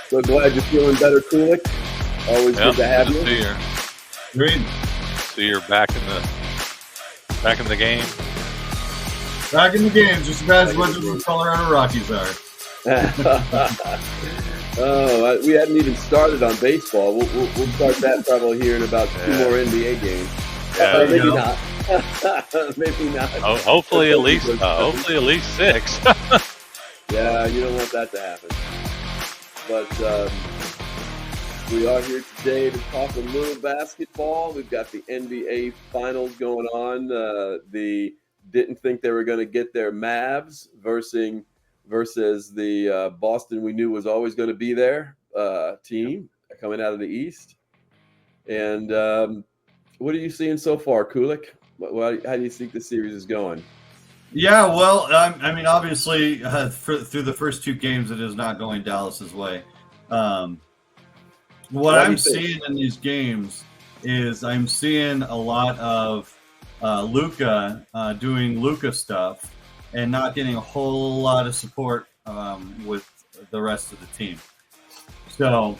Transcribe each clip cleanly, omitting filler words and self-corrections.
So glad you're feeling better, Kulik. Always good to have you. See you. Great. See you're back in the game. Back in the game, just about as much as the Colorado Rockies are. We hadn't even started on baseball. We'll start that probably here in about 2 more NBA games. Maybe not. Maybe not. Oh, hopefully at least 6. Yeah, you don't want that to happen. But we are here today to talk a little basketball. We've got the NBA Finals going on. The didn't think they were going to get their Mavs versus the Boston we knew was always going to be there team coming out of the East. And what are you seeing so far, Kulik? How do you think the series is going? Yeah, well, I mean, obviously, through the first 2 games, it is not going Dallas's way. What I'm seeing in these games is I'm seeing a lot of Luka doing Luka stuff and not getting a whole lot of support with the rest of the team. So,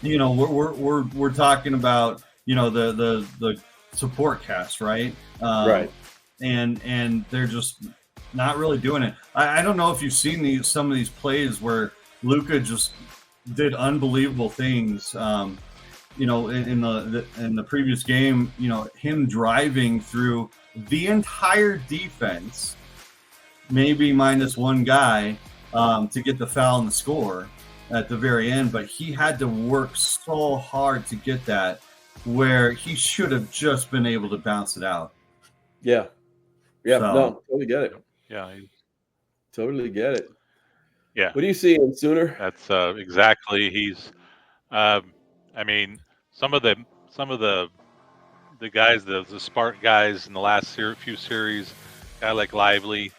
we're talking about the support cast, right? Right. And they're just not really doing it. I don't know if you've seen some of these plays where Luka just did unbelievable things. In the previous game, him driving through the entire defense, maybe minus one guy, to get the foul and the score at the very end. But he had to work so hard to get that, where he should have just been able to bounce it out. Yeah. Yeah, no, totally get it. Yeah. Totally get it. Yeah. What are you seeing, Sooner? That's exactly. He's, I mean, some of the guys, the spark guys in the last few series, guy like Lively,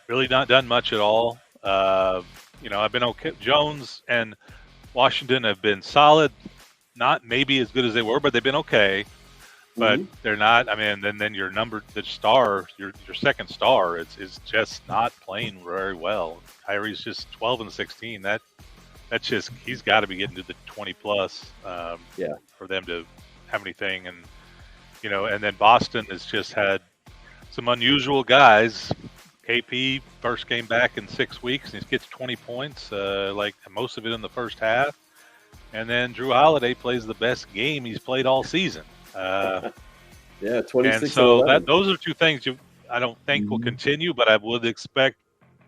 really not done much at all. I've been okay. Jones and Washington have been solid, not maybe as good as they were, but they've been okay. But they're not. I mean, then your second star is just not playing very well. Kyrie's just 12 and 16. That's just, he's got to be getting to the 20 plus for them to have anything. And and then Boston has just had some unusual guys. KP first game back in 6 weeks, and he gets 20 points, like most of it in the first half. And then Drew Holiday plays the best game he's played all season. 26. And so those are 2 things I don't think will continue, but I would expect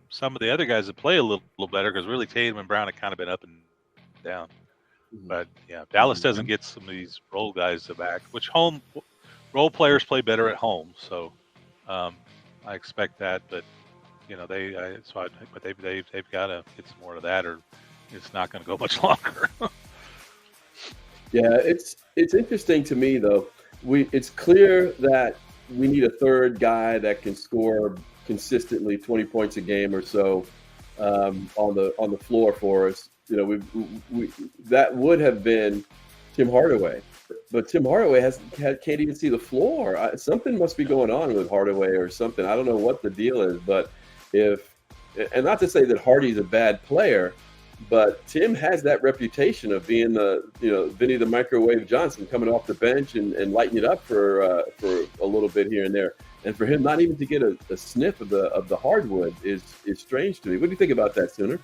some of the other guys to play a little better, because really Tatum and Brown have kind of been up and down. But Dallas doesn't get some of these role guys back, which role players play better at home. So I expect that, but they've got to get some more of that, or it's not going to go much longer. Yeah, it's interesting to me though. It's clear that we need a third guy that can score consistently 20 points a game or so on the floor for us. That would have been Tim Hardaway, but Tim Hardaway can't even see the floor. Something must be going on with Hardaway or something. I don't know what the deal is, but and not to say that Hardy's a bad player, but Tim has that reputation of being Vinny the Microwave Johnson, coming off the bench and lighting it up for a little bit here and there. And for him not even to get a sniff of the hardwood is strange to me. What do you think about that, Sooner?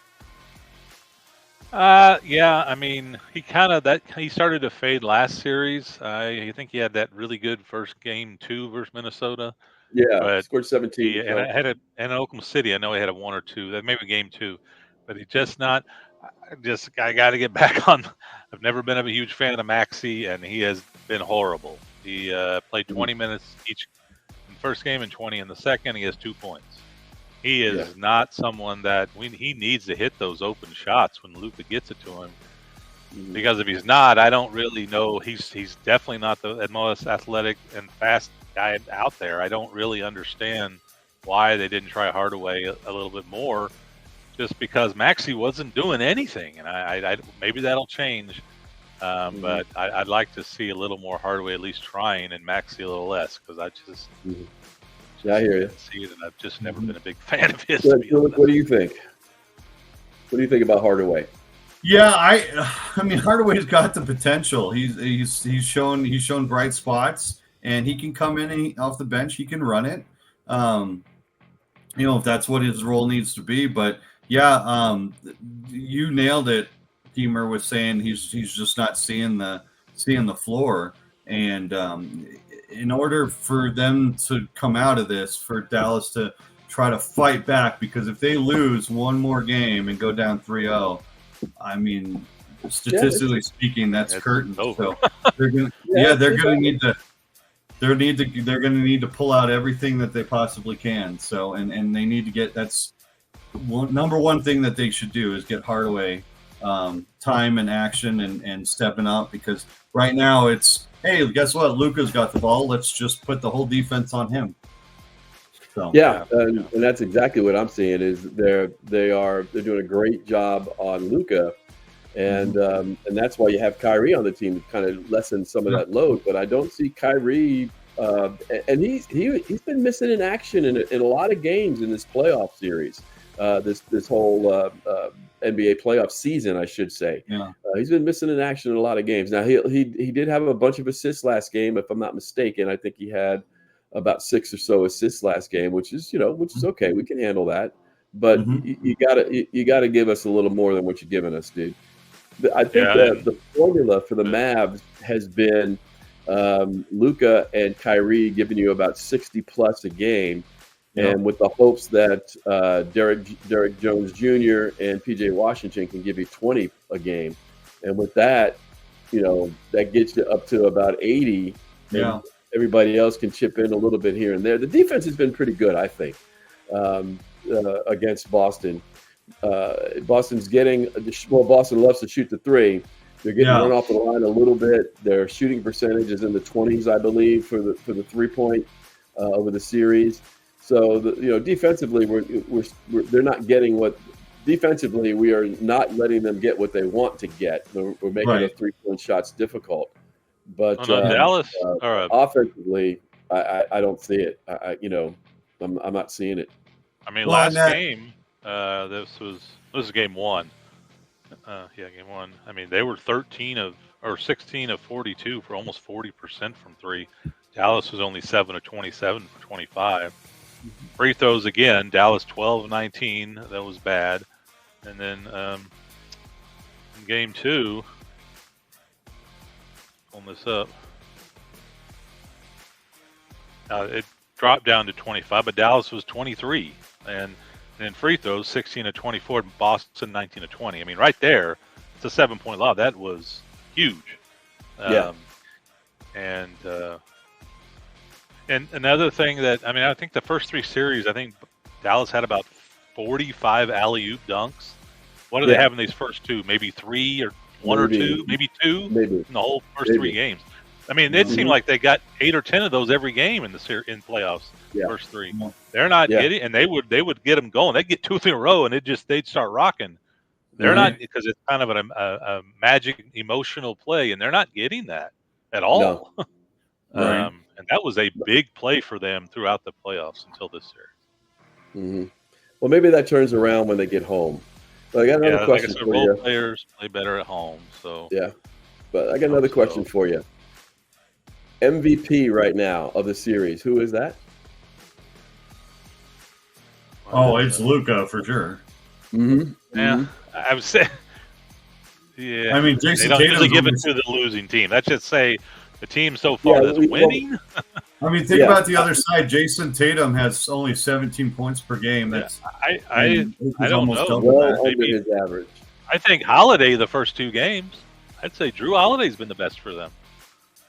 Yeah, I mean, he started to fade last series. I think he had that really good first game 2 versus Minnesota. Yeah, but scored 17. And Oklahoma City, I know he had a 1 or 2. That maybe game 2, but he just not. I got to get back on. I've never been a huge fan of Maxey, and he has been horrible. He played 20 minutes each in the first game and 20 in the second. He has 2 points. He is not someone that he needs to hit those open shots when Luka gets it to him. Because if he's not, I don't really know. He's definitely not the most athletic and fast guy out there. I don't really understand why they didn't try Hardaway a little bit more. Just because Maxey wasn't doing anything, and I maybe that'll change. But I'd like to see a little more Hardaway at least trying, and Maxey a little less, because I just I hear you. See it, and I've just never been a big fan of his. What do you think? What do you think about Hardaway? Yeah, I mean Hardaway's got the potential. He's shown bright spots, and he can come in and off the bench. He can run it. If that's what his role needs to be. But yeah, you nailed it. Keemer was saying he's just not seeing the floor, and in order for them to come out of this, for Dallas to try to fight back, because if they lose one more game and go down 3-0, I mean, statistically speaking, that's curtains. So they're gonna need to pull out everything that they possibly can. So and they need to get number one thing that they should do is get Hardaway time and action and stepping up, because right now it's, hey, guess what? Luka's got the ball. Let's just put the whole defense on him. So and that's exactly what I'm seeing. Is they're doing a great job on Luka, and that's why you have Kyrie on the team to kind of lessen some of that load. But I don't see Kyrie, and he's been missing in action in a lot of games in this playoff series, this whole NBA playoff season, I should say. Yeah. He's been missing in action in a lot of games. Now he did have a bunch of assists last game, if I'm not mistaken. I think he had about 6 or so assists last game, which is okay. We can handle that, but you gotta give us a little more than what you're giving us, dude. I think the formula for the Mavs has been Luka and Kyrie giving you about 60 plus a game, and with the hopes that Derek Jones Jr. and PJ Washington can give you 20 a game, and with that, that gets you up to about 80. Yeah. Everybody else can chip in a little bit here and there. The defense has been pretty good, I think, against Boston. Boston loves to shoot the three. They're getting run off the line a little bit. Their shooting percentage is in the 20s, I believe, for the 3-point over the series. So defensively, they're not getting what. Defensively, we are not letting them get what they want to get. We're making the 3-point shots difficult. But Dallas, offensively, I don't see it. I'm not seeing it. I mean, last game, this was game one. Game one. I mean, they were 16 of 42 for almost 40% from three. Dallas was only 7 of 27 for 25. Free throws again. Dallas 12 of 19. That was bad. And then in game two. This up. It dropped down to 25, but Dallas was 23, and in free throws 16 of 24, Boston 19 of 20. I mean, right there, it's a 7-point loss. That was huge. And another thing I think the first three series, I think Dallas had about 45 alley-oop dunks. What do they have in these first two? Maybe 3 or one or two, maybe two in the whole first 3 games. I mean, it seemed like they got 8 or 10 of those every game in in playoffs. First 3, they're not getting, and they would get them going. They'd get 2 in a row, and they'd start rocking. They're not, because it's kind of a magic emotional play, and they're not getting that at all. No. And that was a big play for them throughout the playoffs until this series. Well, maybe that turns around when they get home. But I got another question for you. Role players play better at home, so but I got another question for you. MVP right now of the series, who is that? Oh, it's Luka for sure. Yeah, I would say. Yeah, I mean, Jason they don't usually give it Tatum's to the losing team. Let's just say the team so far that's winning. I mean, think about the other side. Jason Tatum has only 17 points per game. That's I don't know. Well under his average. I think Holiday the first 2 games. I'd say Drew Holiday's been the best for them.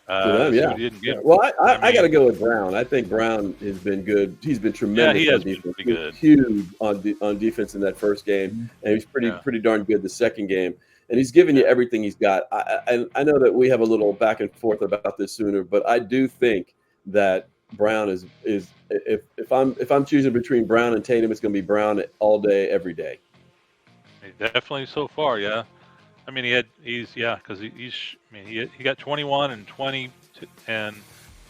He didn't get. Well, I got to go with Brown. I think Brown has been good. He's been tremendous. Yeah, he has been pretty good. Huge on defense in that first game, and he's pretty darn good the second game. And he's given you everything he's got. I know that we have a little back and forth about this sooner, but I do think that Brown is if I'm choosing between Brown and Tatum, it's going to be Brown all day, every day. Definitely so far, yeah. I mean, he got 21 and 20, and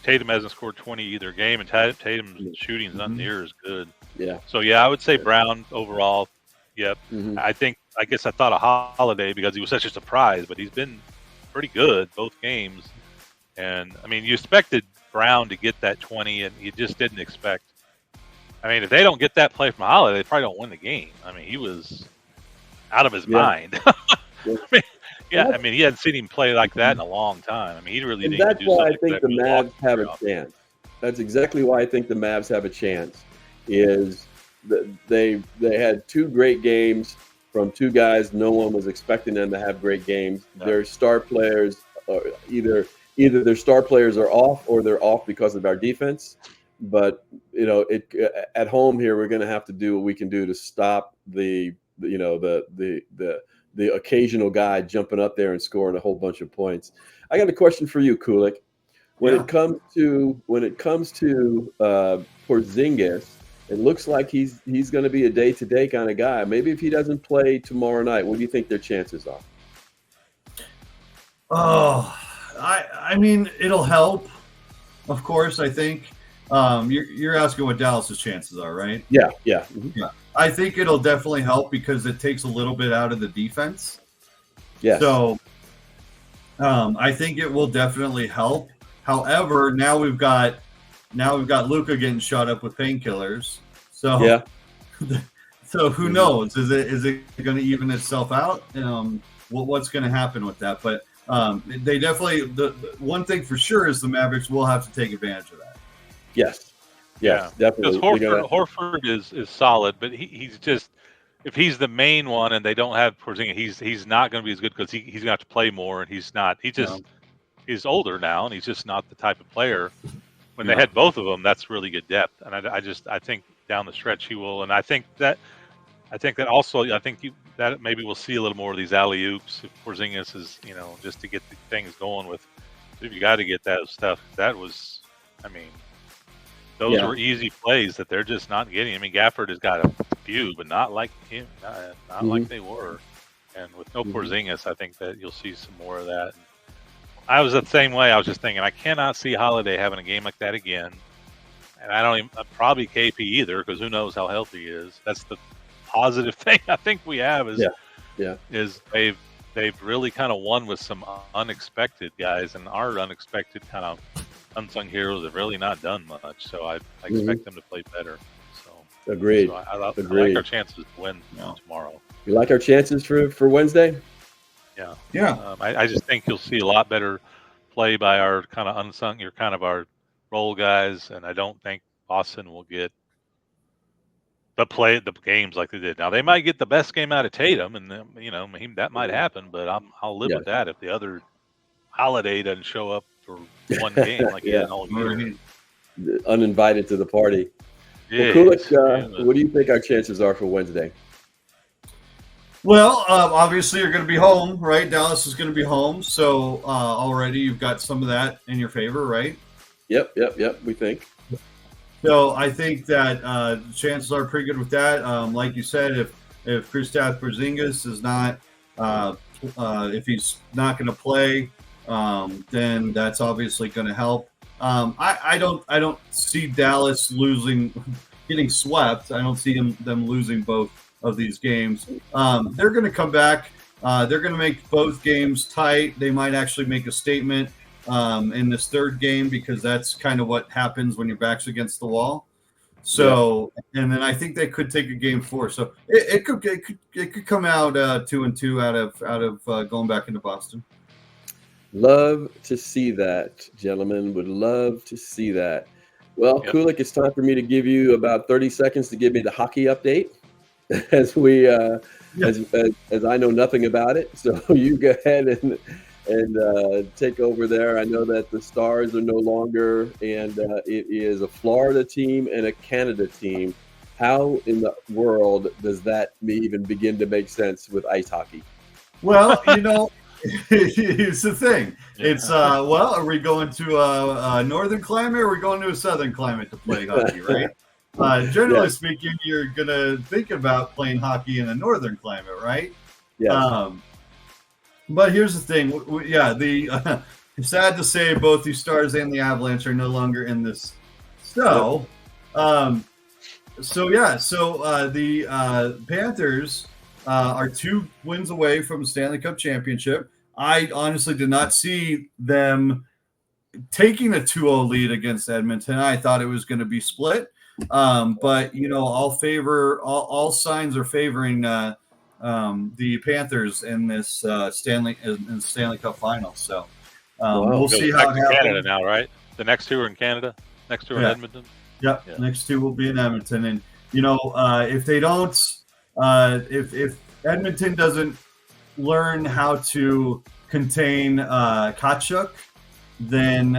Tatum hasn't scored 20 either game, and Tatum's shooting is not near as good. Yeah. So I would say Brown overall. Yep. I think I guess I thought of Holiday because he was such a surprise, but he's been pretty good both games. And I mean, you expected Brown to get that 20, and you just didn't expect. I mean, if they don't get that play from Holiday, they probably don't win the game. I mean, he was out of his mind. I mean, he hadn't seen him play like that in a long time. I mean, he really didn't that's do why I something think the Mavs have a chance. That's exactly why I think the Mavs have a chance. Is they had 2 great games from 2 guys no one was expecting them to have great games. No. Their star players are either their star players are off or they're off because of our defense. But at home here, we're going to have to do what we can do to stop the occasional guy jumping up there and scoring a whole bunch of points. I got a question for you, Kulik. When it comes to Porzingis, it looks like he's going to be a day-to-day kind of guy. Maybe if he doesn't play tomorrow night, what do you think their chances are? Oh, I mean, it'll help. Of course, I think. You're asking what Dallas's chances are, right? Yeah. Mm-hmm. Yeah. I think it'll definitely help because it takes a little bit out of the defense. Yes. So I think it will definitely help. However, now we've got Luka getting shot up with painkillers. So yeah. So who knows? Is it going to even itself out? What's going to happen with that? But they definitely the one thing for sure is the Mavericks will have to take advantage of that. Yes, definitely. Because Horford is solid, but he's just if he's the main one and they don't have Porzingis, he's not going to be as good because he's going to have to play more, and he's not. He's older now, and he's just not the type of player. When they had both of them, that's really good depth, and I think down the stretch he will, and I think that also that maybe we'll see a little more of these alley oops if Porzingis is just to get the things going with. If you got to get that stuff, that was, I mean. Those were easy plays that they're just not getting. I mean, Gafford has got a few, but not like him, not like they were. And with no Porzingis, I think that you'll see some more of that. I was the same way. I was just thinking, I cannot see Holiday having a game like that again. And I don't even, probably KP either, because who knows how healthy he is. That's the positive thing I think we have is they've really kind of won with some unexpected guys, and our unexpected kind of unsung heroes have really not done much, so I expect them to play better. So agreed. So I like our chances to win tomorrow. You like our chances for Wednesday? Yeah. I just think you'll see a lot better play by our kind of unsung, our role guys, and I don't think Boston will get the games like they did. Now they might get the best game out of Tatum, and that might happen, but I'll live with that if the other Holiday doesn't show up for one game like he did all year. Uninvited to the party. Yes. Well, Kulik, what do you think our chances are for Wednesday? Well, obviously you're going to be home, right? Dallas is going to be home, so already you've got some of that in your favor, right? Yep. We think. So I think that chances are pretty good with that. Like you said, if Kristaps Porzingis is not, if he's not going to play, then that's obviously going to help. I don't see Dallas getting swept. I don't see them losing both of these games. They're going to come back. They're going to make both games tight. They might actually make a statement in this third game because that's kind of what happens when your back's against the wall. So, and then I think they could take a game 4. So it could come out 2-2 out of going back into Boston. Love to see that, gentlemen. Would love to see that. Well, Kulik, it's time for me to give you about 30 seconds to give me the hockey update, as we as I know nothing about it. So you go ahead and take over there. I know that the Stars are no longer, and it is a Florida team and a Canada team. How in the world does that even begin to make sense with ice hockey? Well, here's the thing. It's are we going to a northern climate or are we going to a southern climate to play hockey, right? Generally speaking, you're gonna think about playing hockey in a northern climate, right? Yeah. But here's the thing. Sad to say, both the Stars and the Avalanche are no longer in this. So, the Panthers are 2 wins away from the Stanley Cup championship. I honestly did not see them taking a 2-0 lead against Edmonton. I thought it was going to be split. But all signs are favoring the Panthers in this Stanley Cup final. So we'll see how it happens. Canada now, right? The next 2 are in Canada. Next 2 are in Edmonton. Yep. Yeah. Next 2 will be in Edmonton, and if they don't, if Edmonton doesn't learn how to contain Tkachuk, then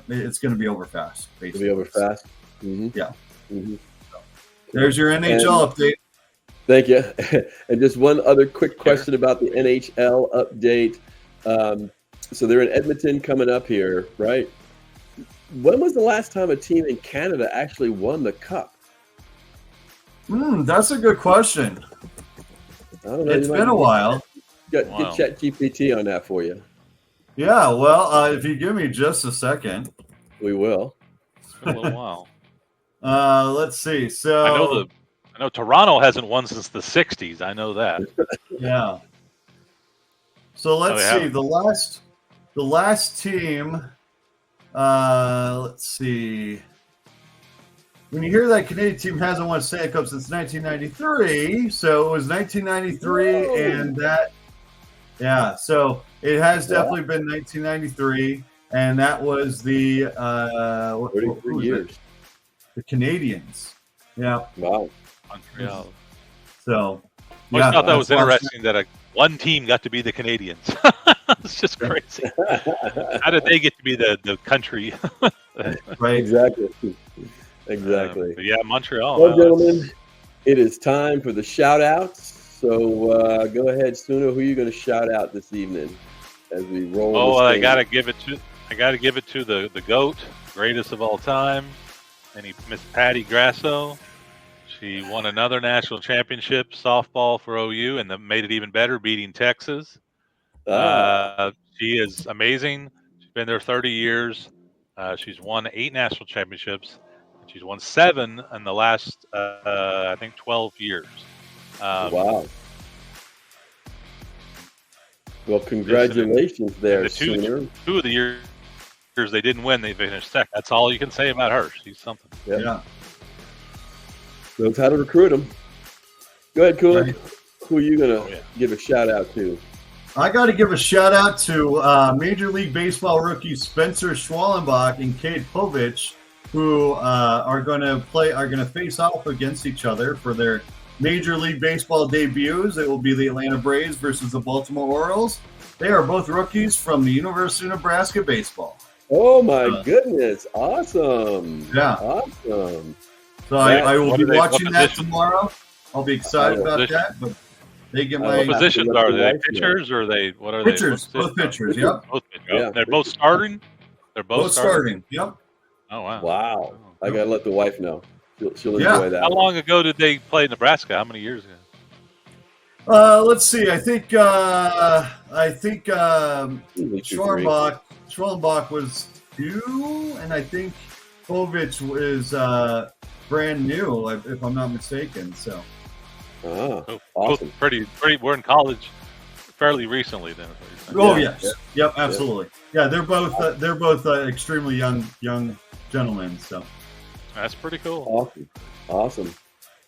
it's gonna be over fast. Basically. It'll be over fast. Mm-hmm. Yeah. Mm-hmm. There's your NHL update. Thank you. And just one other quick question about the NHL update. So they're in Edmonton coming up here, right? When was the last time a team in Canada actually won the Cup? That's a good question. I don't know. It's been a while. Get ChatGPT on that for you. Yeah, well, if you give me just a second. We will. It's been a little while. Let's see. So I know Toronto hasn't won since the 60s. I know that. Yeah. So let's see. The last team. Let's see. When you hear that Canadian team hasn't won a Stanley Cup since 1993, so it was 1993, Whoa. And that. Yeah. So it has definitely been 1993, and that was the 33 years. The Canadians. Yeah. Wow. Montreal. So. I always thought that was interesting that one team got to be the Canadians. It's just crazy. How did they get to be the country? Right. Exactly. Exactly. But yeah, Montreal. Well, gentlemen, it is time for the shout-outs. So go ahead, Suno. Who are you going to shout out this evening as we roll? Oh, I got to give it to the GOAT, greatest of all time, and Miss Patty Grasso. She won another national championship softball for OU, and made it even better, beating Texas. She is amazing. She's been there 30 years. She's won 8 national championships. And she's won 7 in the last, I think, 12 years. Wow. Well, congratulations there, Sooner. 2 of the years they didn't win, they finished second. That's all you can say about her. She's something. Yep. Yeah. Knows how to recruit them. Go ahead, Kulik. Right. Who are you going to give a shout-out to? I got to give a shout-out to Major League Baseball rookies Spencer Schwallenbach and Cade Povich, who are going to face off against each other for their Major League Baseball debuts. It will be the Atlanta Braves versus the Baltimore Orioles. They are both rookies from the University of Nebraska baseball. Oh, my goodness. Awesome. Yeah. Awesome. So I will be watching that tomorrow. I'll be excited about that. But they get my what positions are they? Pitchers or what are pitchers, they? Both pitchers. Yep. Both pitchers. Yeah. They're both starting. They're both starting. Yep. Oh wow. Wow. I gotta let the wife know. She'll enjoy that. How long ago did they play Nebraska? How many years ago? Let's see. I think Schwallenbach was 2, and I think Povich was brand new, if I'm not mistaken. So. Awesome. Both pretty. We're in college fairly recently, then. Oh yes. Yep. Absolutely. Yeah, they're both extremely young gentlemen. So. That's pretty cool. Awesome.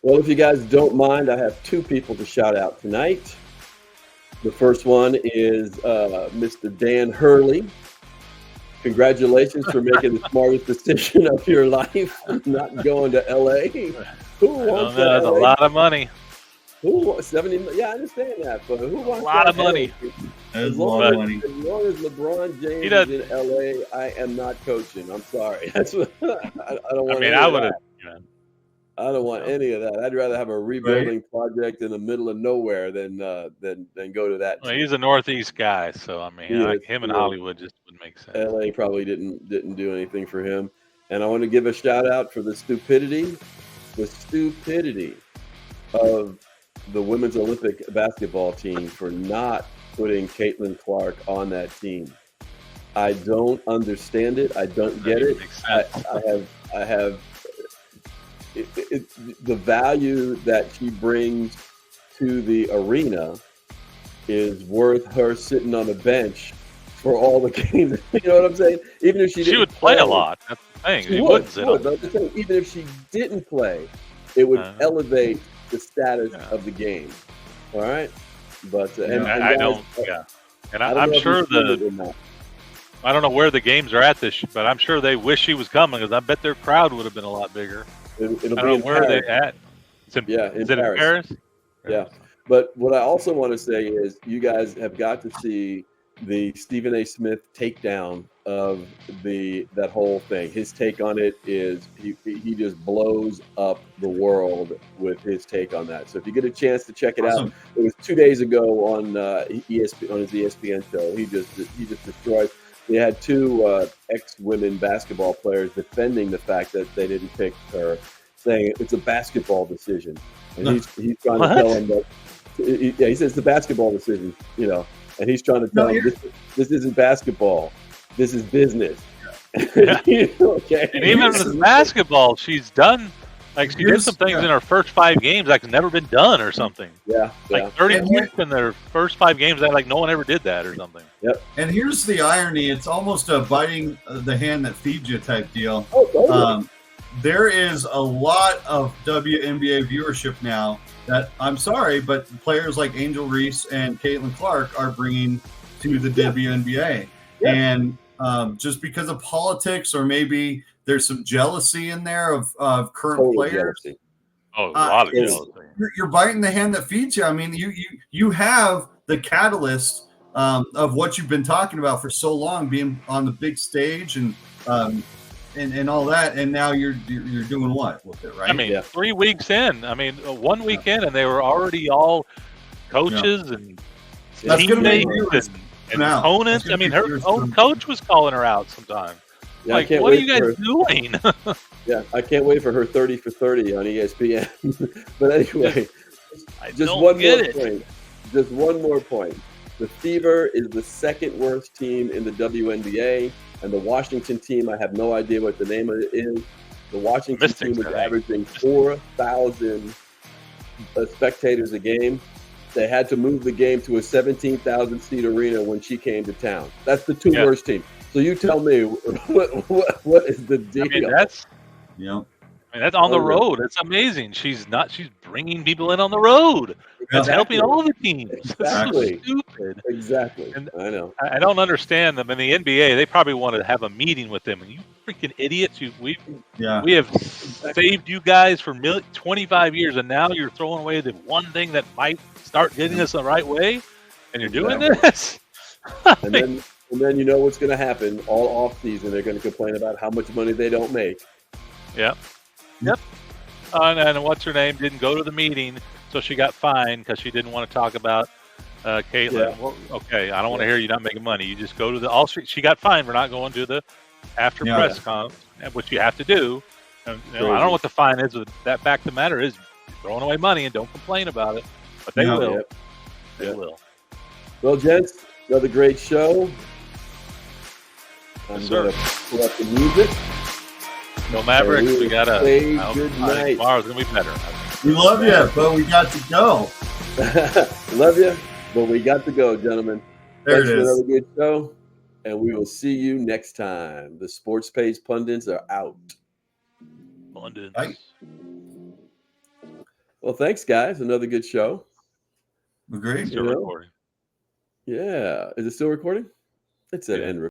Well, if you guys don't mind, I have 2 people to shout out tonight. The first one is Mr. Dan Hurley. Congratulations for making the smartest decision of your life, not going to LA. Who wants that? That's a lot of money. Who wants 70? Yeah, I understand that, but who wants a lot of money? As long as LeBron James is in LA, I am not coaching. I'm sorry. That's what I don't want. I would have. I don't want any of that. I'd rather have a rebuilding project in the middle of nowhere than go to that. Well, he's a Northeast guy, so him in Hollywood just wouldn't make sense. LA probably didn't do anything for him. And I want to give a shout out for the stupidity of the women's Olympic basketball team for not putting Caitlin Clark on that team. I don't understand it. I don't get it. I have the value that she brings to the arena is worth her sitting on the bench for all the games. You know what I'm saying? Even if she would play a lot. That's the thing. She wouldn't sit on. But I'm saying, even if she didn't play, it would elevate the status of the game. All right, but and I don't. Yeah, and I'm sure I don't know where the games are at this, but I'm sure they wish she was coming because I bet their crowd would have been a lot bigger. It'll I don't know where they're at. Is it in Paris? Yeah. But what I also want to say is you guys have got to see the Stephen A. Smith takedown of that whole thing. His take on it is he just blows up the world with his take on that. So if you get a chance to check it out, it was 2 days ago on ESPN, on his ESPN show. He just destroyed. They had two ex-women basketball players defending the fact that they didn't pick her, saying it's a basketball decision, and he's trying to tell them that. He says it's a basketball decision, you know, and he's trying to tell them this isn't basketball, this is business. Okay. And even with basketball, she's done. Like she did some things in her first 5 games like never been done or something. Yeah. Like 30 points in their first 5 games, like no one ever did that or something. Yep. And here's the irony: it's almost a biting the hand that feeds you type deal. Oh, totally. There is a lot of WNBA viewership now that I'm sorry, but players like Angel Reese and Caitlin Clark are bringing to the WNBA. Yeah. And just because of politics, or maybe there's some jealousy in there of current players. Jealousy. Oh, a lot of jealousy. You're biting the hand that feeds you. I mean, you have the catalyst of what you've been talking about for so long, being on the big stage and all that, and now you're doing what with it, right? I mean, 3 weeks in. I mean, 1 week in, and they were already all coaches and teammates and opponents. I mean, her own coach was calling her out sometimes. Yeah, like, what are you guys doing? Yeah, I can't wait for her 30 for 30 on ESPN. But anyway, just one more point. The Fever is the second worst team in the WNBA, and the Washington team, I have no idea what the name of it is. The Washington team was averaging 4,000 spectators a game. They had to move the game to a 17,000-seat arena when she came to town. That's the two worst teams. So you tell me, what is the deal? I mean, that's on the road. It's amazing. She's bringing people in on the road. It's helping all the teams. Exactly. It's so stupid. Exactly. And I know. I don't understand them. In the NBA, they probably want to have a meeting with them. And you freaking idiots! We have saved you guys for 25 years, and now you're throwing away the one thing that might start getting us the right way, and you're doing this. And then you know what's going to happen all off season. They're going to complain about how much money they don't make. Yep. And what's her name didn't go to the meeting, so she got fined because she didn't want to talk about Caitlin. Yeah. Well, okay, I don't want to hear you not making money. You just go to she got fined for not going to the after press conference, which you have to do. And, I don't know what the fine is. But that fact of the matter is throwing away money and don't complain about it. But they will. Yep. They will. Well, gents, another great show. I'm going to put up the music. No Mavericks, we got to say good night. Tomorrow's going to be better. We love you, but we got to go. Love you, but we got to go, gentlemen. Thanks for another good show, and we will see you next time. The Sportspage Pundits are out. Pundits. Right. Well, thanks, guys. Another good show. Agreed. Still recording. Yeah. Is it still recording? It's at end recording.